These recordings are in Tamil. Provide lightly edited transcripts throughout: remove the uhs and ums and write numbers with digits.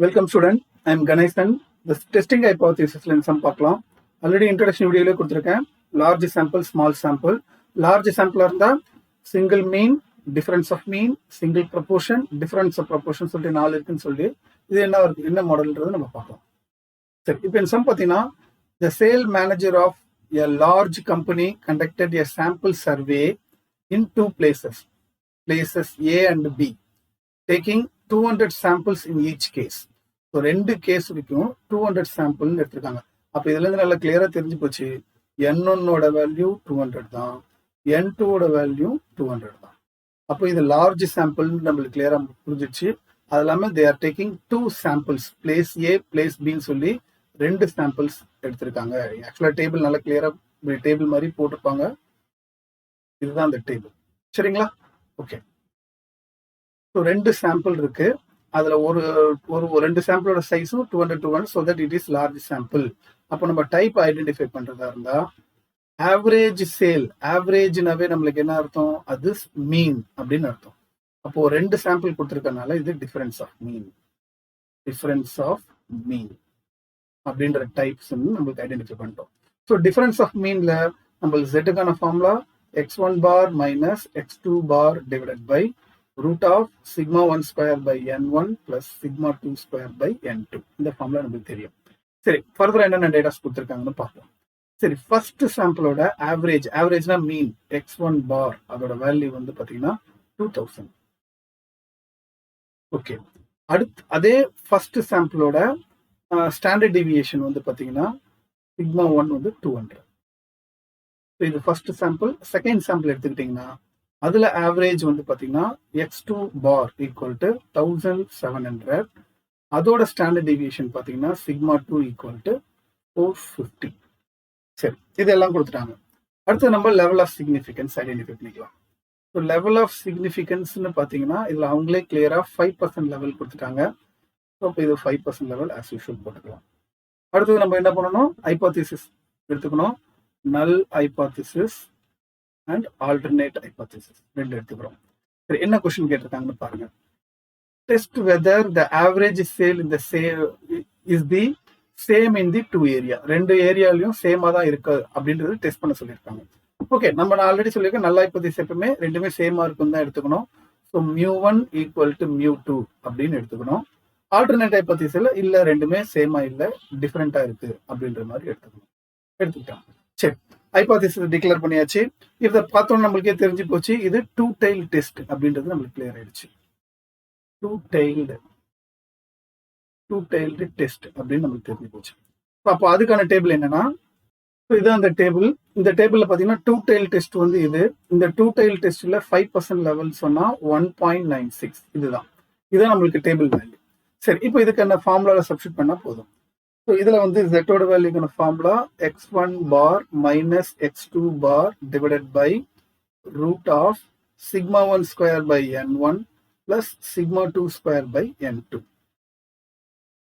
Welcome student, I am Ganesan. The testing hypothesis in some பார்க்கலாம். Already introduction video கொடுத்திருக்கேன். Large sample, small sample. Large sample இருந்தா single mean, difference of mean, single proportion, difference of proportion சொல்லிட்டு 4 இருக்குன்னு சொல்லி இது என்ன மாடல்ன்றது நம்ம பார்க்கலாம். சரி, இப்போ இந்த சம் பார்த்தீங்கன்னா the sale manager of a large company conducted a sample survey in two places A and B, taking 200 samples in each case. So 2 case வரைக்கும் 200 சாம்பிள்னு எடுத்திருக்காங்க. அப்போ இதுல இருந்து நல்லா கிளியரா தெரிஞ்சு போச்சு, N1ஓட வேல்யூ 200 தான், N2ஓட வேல்யூ 200 தான். அப்போ இது லார்ஜ் சாம்பிள்னு நம்மளுக்கு கிளியரா புரிஞ்சிச்சு. அது இல்லாமல் they are taking 2 samples, place a place பின்னு சொல்லி 2 சாம்பிள்ஸ் எடுத்திருக்காங்க. ஆக்சுவலா டேபிள் நல்லா கிளியரா டேபிள் மாதிரி போட்டிருப்பாங்க. இதுதான் அந்த டேபிள், சரிங்களா? ஓகே, ஸோ 2 சாம்பிள் இருக்கு. அதுல ஒரு 2 சாம்பிளோட சைஸும் 200 so that it is large sample. அப்போ நம்ம டைப் ஐடென்டிஃபை பண்றதா இருந்தா ஆவரேஜ் சேல், ஆவரேஜ்னாவே நம்மளுக்கு என்ன அர்த்தம், அது மீன் அப்படின்னு அர்த்தம். அப்போ 2 சாம்பிள் கொடுத்துருக்கனால இது டிஃபரன்ஸ் ஆஃப் மீன் அப்படின்ற டைப்ஸ் நம்மளுக்கு ஐடென்டிஃபை பண்ணிட்டோம். ஸோ டிஃபரன்ஸ் ஆஃப் மீன்ல நம்மளுக்கு Z-க்கான formula x1 bar minus x2 bar divided by root of sigma 1 square by n1 plus sigma 2 square by n2. இந்த ஃபார்முலா நமக்கு தெரியும். சரி, ஃபர்தரா என்னென்ன டேட்டாஸ் கொடுத்துருக்காங்கன்னு பார்ப்போம். சரி, ஃபர்ஸ்ட் சாம்பிளோட ஆவரேஜ்னா மீன் x1 bar, அதோட வேல்யூ வந்து பாத்தீங்கன்னா 2000. ஓகே, அடுத்து அதே ஃபர்ஸ்ட் சாம்பிளோட ஸ்டாண்டர்ட் டிவியேஷன் வந்து பாத்தீங்கன்னா சிக்மா 1 வந்து 200. இது ஃபர்ஸ்ட் சாம்பிள். செகண்ட் சாம்பிள் எடுத்துக்கிட்டீங்கன்னா அதுல ஆவரேஜ் வந்து பாத்தீங்கன்னா x2 bar equal to 1700. அதோட ஸ்டாண்டர்ட் டிவியேஷன் பாத்தீங்கன்னா சிக்மா 2 equal to 450. சரி, இதெல்லாம் கொடுத்துட்டாங்க. அடுத்து நம்ம லெவல் ஆஃப் சிக்னிஃபிகன்ஸ் ஐடென்டிஃபை பண்ணிக்கலாம். ஸோ லெவல் ஆஃப் சிக்னிஃபிகன்ஸ்னு பாத்தீங்கன்னா இதுல அவங்களே கிளியரா 5% லெவல் கொடுத்துட்டாங்க. ஸோ இப்போ இது 5% லெவல் ஆஸ் யூஷுவல் போட்டுக்கலாம். அடுத்தது நம்ம என்ன பண்ணணும், ஹைபோதீசிஸ் எடுத்துக்கணும். நல் ஹைபோதீசிஸ் அண்ட் ஆல்டர்னேட் ஹைபோதீசிஸ் 2 எடுத்துக்கிறோம். சரி, என்ன கொஸ்டின் கேட்டிருக்காங்கன்னு பாருங்க. Test whether the average sale இந்த is the same in the 2 area. 2 ஏரியாலையும் சேமா தான் இருக்கு அப்படின்றது டெஸ்ட் பண்ண சொல்லியிருக்காங்க. ஓகே, நம்ம ஆல்ரெடி சொல்லியிருக்கோம் நல்ல ஹைபோதீசிஸ் எப்பவுமே ரெண்டுமே சேமா இருக்குன்னு தான் எடுத்துக்கணும். ஸோ μ1 ஈக்குவல் டு μ2 அப்படின்னு எடுத்துக்கணும். ஆல்டர்னேட் ஹைபோதீசிஸ்ல இல்ல ரெண்டுமே சேமா இல்ல டிஃபரெண்டா இருக்கு அப்படின்ற மாதிரி எடுத்துக்கிட்டோம். சரி, ஹைபோதீசிஸ் டிக்ளேர் பண்ணியாச்சு. இதை பார்த்தோம்னா நம்மளுக்கே தெரிஞ்சு போச்சு, இது 2 tailed டெஸ்ட் அப்படின்றது நம்மளுக்கு கிளியர் ஆயிடுச்சு. 2 tailed டெஸ்ட் அப்படின்னு நம்மளுக்கு தெரிஞ்சு போச்சு. அப்போ அதுக்கான டேபிள் என்னன்னா, இதுதான் அந்த டேபிள். இந்த டேபிள்ல பாத்தீங்கன்னா 2 tailed டெஸ்ட் வந்து இது. இந்த 2 tailed டெஸ்ட்ல 5% லெவல் சொன்னா 1.96. இதுதான் நம்மளுக்கு டேபிள் வேல்யூ. சரி, இப்போ இதுக்கான ஃபார்முலால சப்ஸ்டிட் பண்ணா போதும். ஸோ இதுல வந்து Z-ஓட வேல்யூக்கான formula x1 bar minus x2 bar divided by root of sigma 1 square by n1 plus sigma 2 square by n2.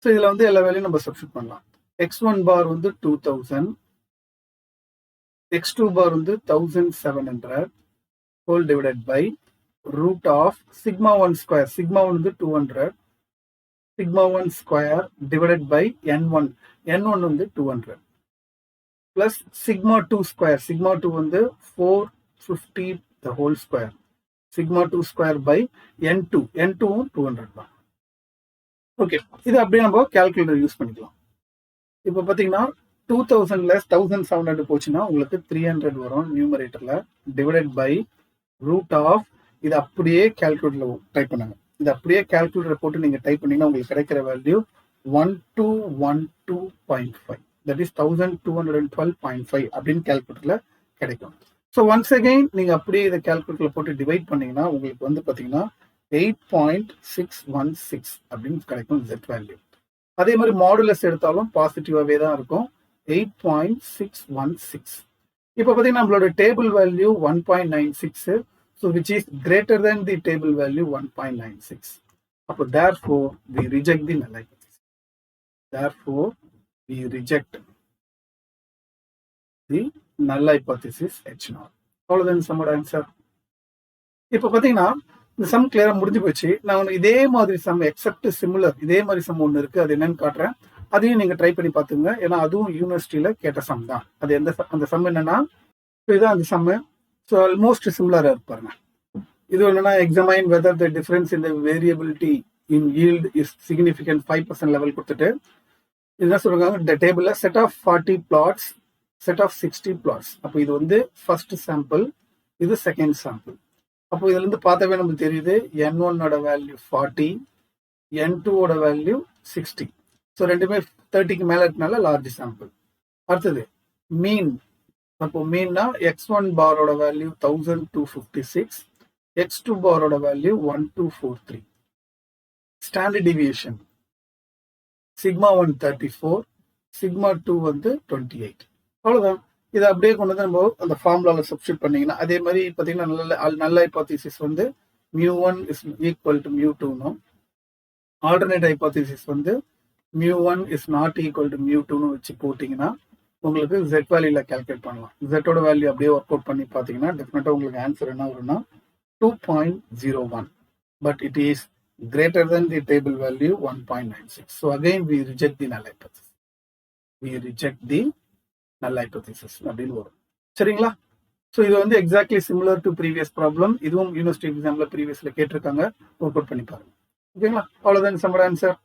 So இதுல வந்து எல்லா வேல்யூயும் நம்ம சப்ஸ்டிட் பண்ணலாம். x1 bar வந்து 2000, x2 bar வந்து 1700 whole divided by root of sigma 1 square, sigma 1 வந்து 200, sigma 1 square divided by n1 வந்து 200 plus sigma 2 square, sigma 2 வந்து 450 the whole square, sigma 2 square by n2 200 தான். ஓகே, இது அப்படியே நம்ம கால்குலேட்டர் யூஸ் பண்ணிக்கலாம். இப்போ பாத்தீங்கன்னா 2000 less 1700 போச்சுன்னா உங்களுக்கு 300 வரும் நியூமரேட்டர்ல, டிவைடட் பை ரூட் ஆஃப், இது அப்படியே கால்குலேட்டர்ல டைப் பண்ணுங்க. இது அப்படியே கால்குலேட்டர் போட்டு நீங்க டைப் பண்ணீங்கன்னா உங்களுக்கு கிடைக்கிற வேல்யூ 1212.5, தட் இஸ் 1212.5 அப்படின்னு கால்குலேட்டர்ல கிடைக்கும். ஸோ ஒன்ஸ் அகைன் நீங்க அப்படியே இதை கால்குலேட்டர்ல போட்டு டிவைட் பண்ணீங்கன்னா உங்களுக்கு வந்து பாத்தீங்கன்னா 8.616 அப்படின்னு கிடைக்கும் Z வேல்யூ. அதே மாதிரி மாடுலஸ் எடுத்தாலும் பாசிட்டிவாவே தான் இருக்கும், 8.616. இப்போ பாத்தீங்கன்னா நம்மளோட table value 1.96. So which is greater than the table value 1.96. So therefore we reject the null hypothesis. Therefore we reject the null hypothesis H0. All then some answer. இப்போ பாத்தீங்கன்னா இந்த சம் கிளியரா முடிஞ்சு போச்சு. நான் இதே மாதிரி சம் எக்ஸப்ட் சிமிலர் இதே மாதிரி சம் ஒன்று இருக்கு, அது என்னன்னு காட்டுறேன். அதையும் நீங்க ட்ரை பண்ணி பார்த்துங்க. ஏன்னா அதுவும் யூனிவர்சிட்டியில கேட்ட சம் தான். அது அந்த சம் என்னன்னா, இதுதான் அந்த சம். ஸோ ஆல்மோஸ்ட் சிமிலரா இருப்பாருங்க. இது என்னன்னா, examine whether the difference in the variability in yield is significant 5% level கொடுத்துட்டு இதுதான் சொல்றாங்க. இந்த டேபிள்ல set of 40 plots, set of 60 plots. அப்போ இது வந்து ஃபர்ஸ்ட் சாம்பிள், இது செகண்ட் சாம்பிள். அப்போ இதுல இருந்து பார்த்தாவே நமக்கு தெரியுது n1 ஓட வேல்யூ 40, n2 ஓட வேல்யூ 60. ஸோ ரெண்டுமே 30க்கு மேல இருக்கனால லார்ஜ் சாம்பிள். அடுத்தது மீன். அப்போ மீன்னா x1 பாரோட வேல்யூ 1256, x2 பாரோட value 1243. Standard deviation sigma 1 34, sigma 2 வந்து 28. அவ்வளவுதான். இதை அப்படியே கொண்டு வந்து நம்ம அந்த ஃபார்முலால சப்ஸ்டியூட் பண்ணீங்கன்னா அதே மாதிரி பார்த்தீங்கன்னா நல்ல ஹைபோதீசிஸ் வந்து μ1 is equal to μ2 alternate hypothesis வந்து μ1 இஸ் நாட் ஈக்குவல் டு μ2 வச்சு போட்டிங்கன்னா உங்களுக்கு Z வேல்யூல கால்குலேட் பண்ணலாம். Z ஓட வேல்யூ அப்படியே ஒர்க் அவுட் பண்ணி பார்த்தீங்கன்னா டெஃபினட்டா உங்களுக்கு ஆன்சர் என்ன வரும்னா 2.01. But it is greater than the table value 1.96. So again we reject the null hypothesis. We reject the null hypothesis அப்படின்னு வரும். சரிங்களா? ஸோ இது வந்து exactly similar to previous problem. இதுவும் யூனிவர்சிட்டி எக்ஸாம்ல ப்ரீவியஸ்ல கேட்டிருக்காங்க. ஒர்க் அவுட் பண்ணி பாருங்க. ஓகேங்களா? அவ்வளோதான் சம்மர் ஆன்சர்.